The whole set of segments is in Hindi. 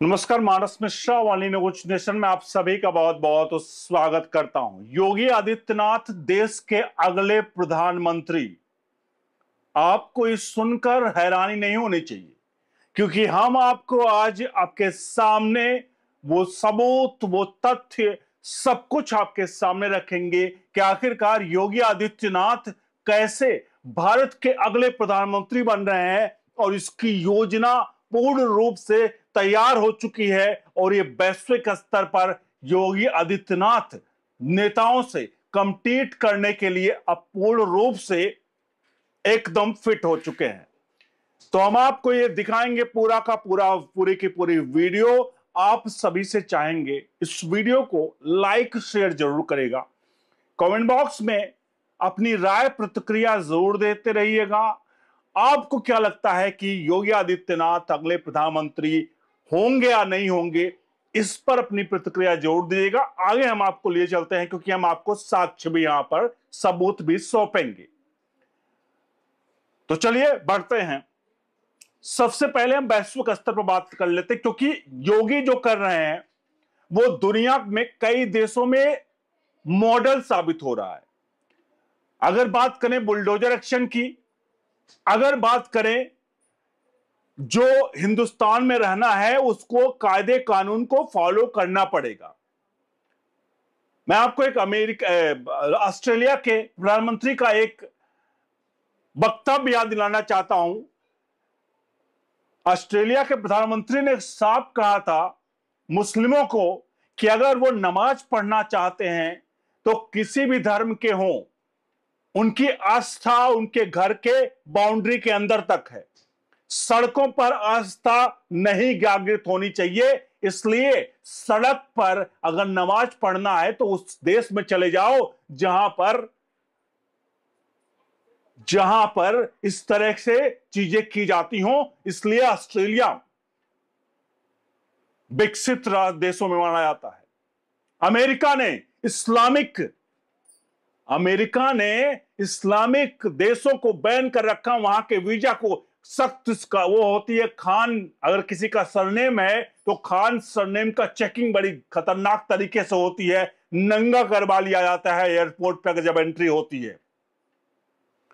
नमस्कार, मानस मिश्रा वाणी न्यूज नेशन में आप सभी का बहुत बहुत स्वागत करता हूं। योगी आदित्यनाथ देश के अगले प्रधानमंत्री। आपको ये सुनकर हैरानी नहीं होनी चाहिए, क्योंकि हम आपको आज आपके सामने वो सबूत, वो तथ्य, सब कुछ आपके सामने रखेंगे कि आखिरकार योगी आदित्यनाथ कैसे भारत के अगले प्रधानमंत्री बन रहे हैं और इसकी योजना पूर्ण रूप से तैयार हो चुकी है। और ये वैश्विक स्तर पर योगी आदित्यनाथ नेताओं से कम्पीट करने के लिए अब पूर्ण रूप से एकदम फिट हो चुके हैं। तो हम आपको ये दिखाएंगे पूरा का पूरा, पूरी की पूरी वीडियो। आप सभी से चाहेंगे इस वीडियो को लाइक शेयर जरूर करेगा, कमेंट बॉक्स में अपनी राय प्रतिक्रिया जरूर देते रहिएगा। आपको क्या लगता है कि योगी आदित्यनाथ अगले प्रधानमंत्री होंगे या नहीं होंगे, इस पर अपनी प्रतिक्रिया जरूर दीजिएगा। आगे हम आपको लिए चलते हैं, क्योंकि हम आपको साक्ष्य भी, यहां पर सबूत भी सौंपेंगे। तो चलिए बढ़ते हैं। सबसे पहले हम वैश्विक स्तर पर बात कर लेते हैं, क्योंकि योगी जो कर रहे हैं वो दुनिया में कई देशों में मॉडल साबित हो रहा है। अगर बात करें बुलडोजर एक्शन की, अगर बात करें जो हिंदुस्तान में रहना है उसको कायदे कानून को फॉलो करना पड़ेगा। मैं आपको एक ऑस्ट्रेलिया के प्रधानमंत्री का एक वक्तव्य याद दिलाना चाहता हूं। ऑस्ट्रेलिया के प्रधानमंत्री ने साफ कहा था मुस्लिमों को कि अगर वो नमाज पढ़ना चाहते हैं तो किसी भी धर्म के हों, उनकी आस्था उनके घर के बाउंड्री के अंदर तक है। सड़कों पर आस्था नहीं जागृत होनी चाहिए। इसलिए सड़क पर अगर नमाज पढ़ना है तो उस देश में चले जाओ जहां पर इस तरह से चीजें की जाती हों। इसलिए ऑस्ट्रेलिया विकसित देशों में माना जाता है। अमेरिका ने इस्लामिक देशों को बैन कर रखा। वहां के वीजा को सख्त इसका वो होती है खान। अगर किसी का सरनेम है तो खान सरनेम का चेकिंग बड़ी खतरनाक तरीके से होती है। नंगा करवा लिया जाता है एयरपोर्ट पर जब एंट्री होती है।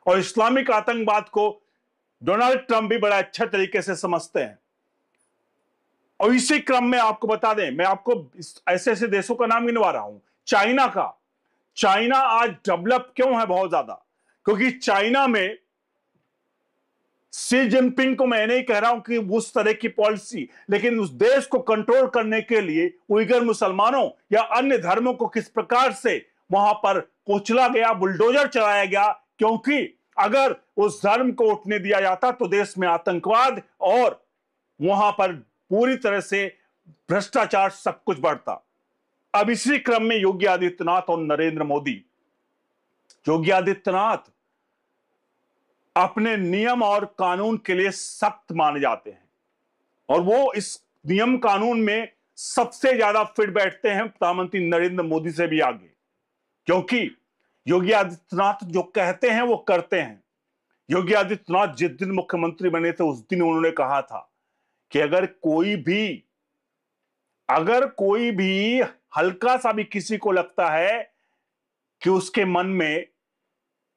और इस्लामिक आतंकवाद को डोनाल्ड ट्रंप भी बड़ा अच्छा तरीके से समझते हैं। और इसी क्रम में आपको बता दें, मैं आपको ऐसे ऐसे देशों का नाम गिनवा रहा हूं। चाइना आज डेवलप क्यों है बहुत ज्यादा, क्योंकि चाइना में शी जिनपिंग को मैं नहीं कह रहा हूं कि उस तरह की पॉलिसी, लेकिन उस देश को कंट्रोल करने के लिए उइगर मुसलमानों या अन्य धर्मों को किस प्रकार से वहां पर कुचला गया, बुलडोजर चलाया गया। क्योंकि अगर उस धर्म को उठने दिया जाता तो देश में आतंकवाद और वहां पर पूरी तरह से भ्रष्टाचार सब कुछ बढ़ता। अब इसी क्रम में योगी आदित्यनाथ और नरेंद्र मोदी, योगी आदित्यनाथ अपने नियम और कानून के लिए सख्त माने जाते हैं और वो इस नियम कानून में सबसे ज्यादा फिट बैठते हैं प्रधानमंत्री नरेंद्र मोदी से भी आगे। क्योंकि योगी आदित्यनाथ जो कहते हैं वो करते हैं। योगी आदित्यनाथ जिस दिन मुख्यमंत्री बने थे उस दिन उन्होंने कहा था कि अगर कोई भी हल्का सा भी किसी को लगता है कि उसके मन में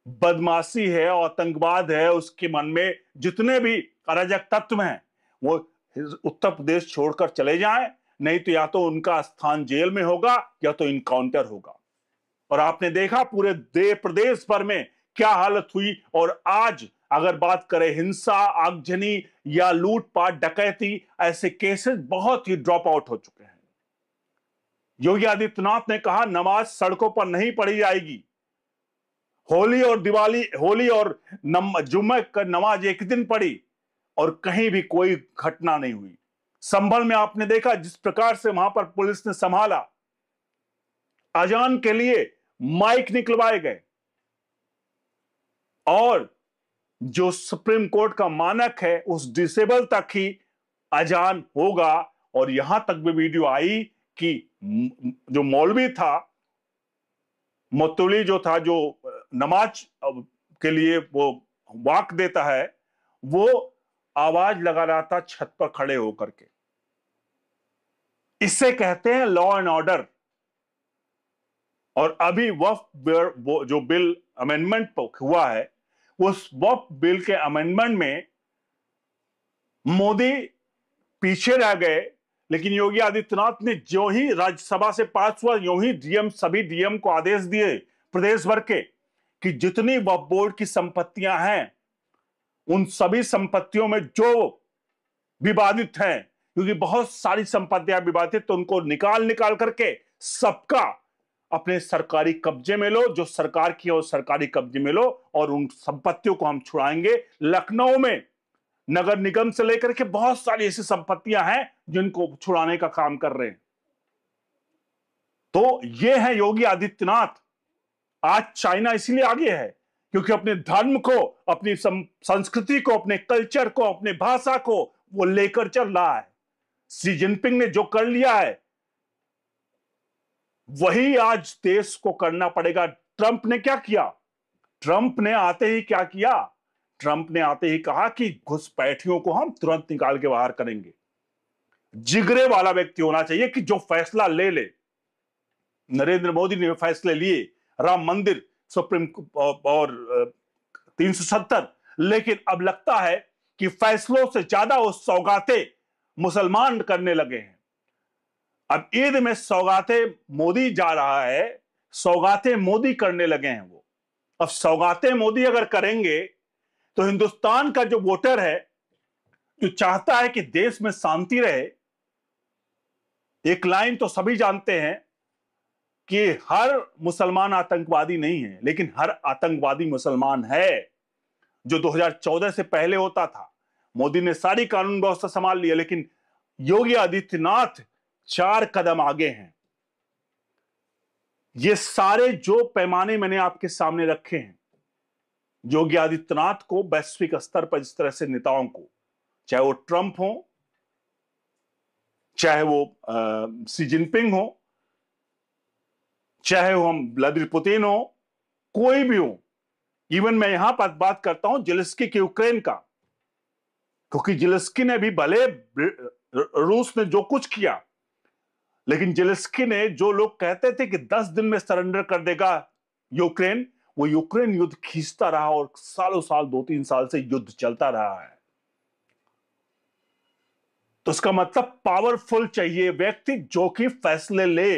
बदमाशी है और आतंकवाद है, उसके मन में जितने भी अराजक तत्व हैं, वो उत्तर प्रदेश छोड़कर चले जाएं। नहीं तो या तो उनका स्थान जेल में होगा या तो इनकाउंटर होगा। और आपने देखा पूरे प्रदेश भर में क्या हालत हुई। और आज अगर बात करें हिंसा, आगजनी या लूटपाट, डकैती, ऐसे केसेस बहुत ही ड्रॉप आउट हो चुके हैं। योगी आदित्यनाथ ने कहा नमाज सड़कों पर नहीं पढ़ी जाएगी। होली और जुम्मे का नमाज एक दिन पढ़ी और कहीं भी कोई घटना नहीं हुई। संभल में आपने देखा जिस प्रकार से वहां पर पुलिस ने संभाला। अजान के लिए माइक निकलवाए गए और जो सुप्रीम कोर्ट का मानक है उस डिसेबल तक ही अजान होगा। और यहां तक भी वीडियो आई कि जो मौलवी था, मतुली जो था, जो नमाज के लिए वो वाक देता है, वो आवाज लगा रहा था छत पर खड़े होकर के। इसे कहते हैं लॉ एंड ऑर्डर। और अभी वक्फ जो बिल अमेंडमेंट हुआ है, उस वक्फ बिल के अमेंडमेंट में मोदी पीछे रह गए, लेकिन योगी आदित्यनाथ ने जो ही राज्यसभा से पास हुआ, यूं ही सभी डीएम को आदेश दिए प्रदेश भर के कि जितनी वक्फ बोर्ड की संपत्तियां हैं, उन सभी संपत्तियों में जो विवादित हैं, क्योंकि बहुत सारी संपत्तियां विवादित, तो उनको निकाल करके सबका अपने सरकारी कब्जे में लो, जो सरकार की है वो सरकारी कब्जे में लो, और उन संपत्तियों को हम छुड़ाएंगे। लखनऊ में नगर निगम से लेकर के बहुत सारी ऐसी संपत्तियां हैं जिनको छुड़ाने का काम कर रहे हैं। तो ये है योगी आदित्यनाथ। आज चाइना इसलिए आगे है क्योंकि अपने धर्म को, अपनी संस्कृति को, अपने कल्चर को, अपने भाषा को वो लेकर चल रहा है। शी जिनपिंग ने जो कर लिया है वही आज देश को करना पड़ेगा। ट्रंप ने क्या किया? ट्रंप ने आते ही क्या किया? ट्रंप ने आते ही कहा कि घुसपैठियों को हम तुरंत निकाल के बाहर करेंगे। जिगरे वाला व्यक्ति होना चाहिए कि जो फैसला ले ले। नरेंद्र मोदी ने फैसले लिए, राम मंदिर, सुप्रीम और 370, लेकिन अब लगता है कि फैसलों से ज्यादा वो सौगातें मुसलमान करने लगे हैं। अब ईद में सौगातें मोदी जा रहा है, सौगातें मोदी करने लगे हैं वो। अब सौगातें मोदी अगर करेंगे तो हिंदुस्तान का जो वोटर है, जो चाहता है कि देश में शांति रहे, एक लाइन तो सभी जानते हैं कि हर मुसलमान आतंकवादी नहीं है, लेकिन हर आतंकवादी मुसलमान है, जो 2014 से पहले होता था। मोदी ने सारी कानून व्यवस्था संभाल लिया, लेकिन योगी आदित्यनाथ 4 कदम आगे हैं। ये सारे जो पैमाने मैंने आपके सामने रखे हैं, योगी आदित्यनाथ को वैश्विक स्तर पर इस तरह से नेताओं को, चाहे वो ट्रंप हो, चाहे वो शी जिनपिंग हो, चाहे वो हम व्लादिमीर पुतिन हो, कोई भी हो, इवन मैं यहां पर बात करता हूं जेलेंस्की के यूक्रेन का, क्योंकि जेलेंस्की ने भी, भले रूस ने जो कुछ किया, लेकिन जेलेंस्की ने, जो लोग कहते थे कि 10 दिन में सरेंडर कर देगा यूक्रेन, वो यूक्रेन युद्ध खींचता रहा और सालों साल, 2-3 साल से युद्ध चलता रहा है। तो इसका मतलब पावरफुल चाहिए व्यक्ति जो कि फैसले ले,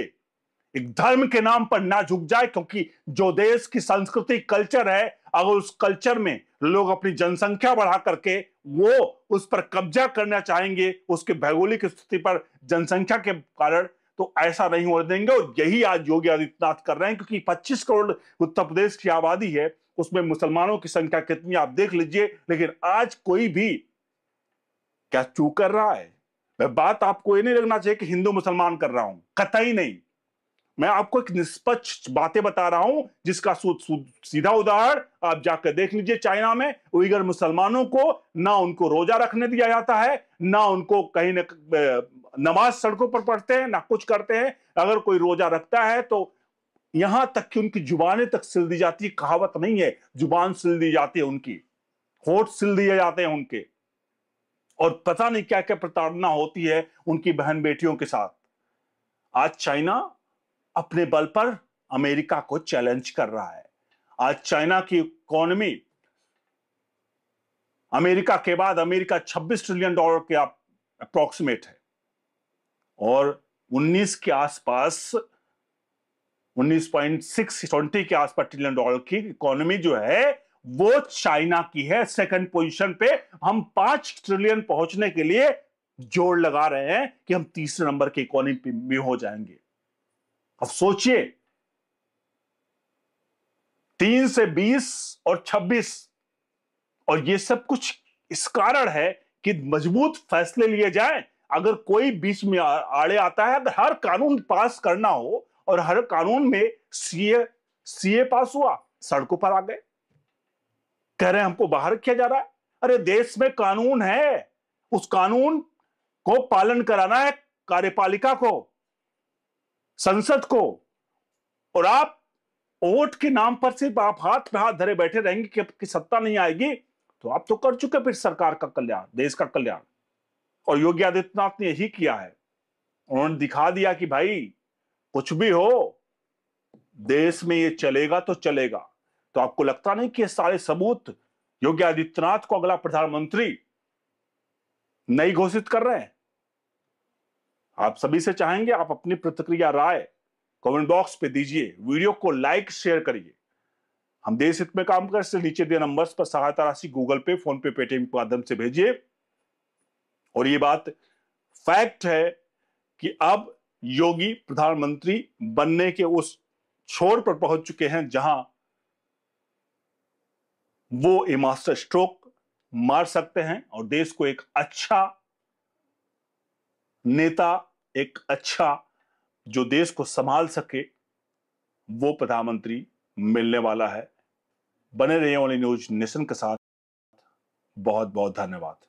एक धर्म के नाम पर ना झुक जाए, क्योंकि जो देश की संस्कृति, कल्चर है, अगर उस कल्चर में लोग अपनी जनसंख्या बढ़ा करके वो उस पर कब्जा करना चाहेंगे, उसके भौगोलिक स्थिति पर जनसंख्या के कारण, तो ऐसा नहीं होने देंगे। और यही आज योगी आदित्यनाथ कर रहे हैं, क्योंकि 25 करोड़ उत्तर प्रदेश की आबादी है, उसमें मुसलमानों की संख्या कितनी आप देख लीजिए, लेकिन आज कोई भी क्या चूक कर रहा है? मैं बात आपको ये नहीं लगना चाहिए कि हिंदू मुसलमान कर रहा हूं, कतई नहीं। मैं आपको एक निष्पक्ष बातें बता रहा हूं, जिसका सीधा उदाहरण आप जाकर देख लीजिए। चाइना में उइगर मुसलमानों को ना उनको रोजा रखने दिया जाता है, ना उनको कहीं न नमाज सड़कों पर पढ़ते हैं, ना कुछ करते हैं। अगर कोई रोजा रखता है तो यहां तक कि उनकी जुबानें तक सिल दी जाती है। कहावत नहीं है, जुबान सिल दी जाती है उनकी, होठ सिल दिए जाते हैं उनके, और पता नहीं क्या क्या प्रताड़ना होती है उनकी बहन बेटियों के साथ। आज चाइना अपने बल पर अमेरिका को चैलेंज कर रहा है। आज चाइना की इकोनॉमी अमेरिका के बाद, अमेरिका $26 ट्रिलियन के अप्रोक्सीमेट है, और 19 के आसपास, 19.620 के आसपास ट्रिलियन डॉलर की इकोनॉमी जो है वो चाइना की है, सेकंड पोजीशन पे। हम 5 ट्रिलियन पहुंचने के लिए जोर लगा रहे हैं कि हम तीसरे नंबर की इकोनॉमी में हो जाएंगे। अब सोचिए, 3 से 20 और 26, और ये सब कुछ इस कारण है कि मजबूत फैसले लिए जाएं। अगर कोई बीच में आड़े आता है, अगर हर कानून पास करना हो और हर कानून में सीए पास हुआ, सड़कों पर आ गए, कह रहे हैं हमको बाहर किया जा रहा है। अरे देश में कानून है, उस कानून को पालन कराना है कार्यपालिका को, संसद को, और आप वोट के नाम पर सिर्फ आप हाथ में हाथ धरे बैठे रहेंगे कि आपकी सत्ता नहीं आएगी, तो आप तो कर चुके फिर सरकार का कल्याण, देश का कल्याण। और योगी आदित्यनाथ ने यही किया है। उन्होंने दिखा दिया कि भाई कुछ भी हो, देश में ये चलेगा तो चलेगा। तो आपको लगता नहीं कि ये सारे सबूत योगी आदित्यनाथ को अगला प्रधानमंत्री नहीं घोषित कर रहे हैं? आप सभी से चाहेंगे आप अपनी प्रतिक्रिया राय कमेंट बॉक्स पे दीजिए, वीडियो को लाइक शेयर करिए। हम देश हित में काम कर, इससे नीचे दिए नंबर्स पर सहायता राशि गूगल पे, फोन पे, पेटीएम के माध्यम से भेजिए। और ये बात फैक्ट है कि अब योगी प्रधानमंत्री बनने के उस छोर पर पहुंच चुके हैं जहां वो ए मास्टर स्ट्रोक मार सकते हैं और देश को एक अच्छा नेता, एक अच्छा जो देश को संभाल सके, वो प्रधानमंत्री मिलने वाला है। बने रहिए ओनली न्यूज नेशन के साथ। बहुत बहुत धन्यवाद।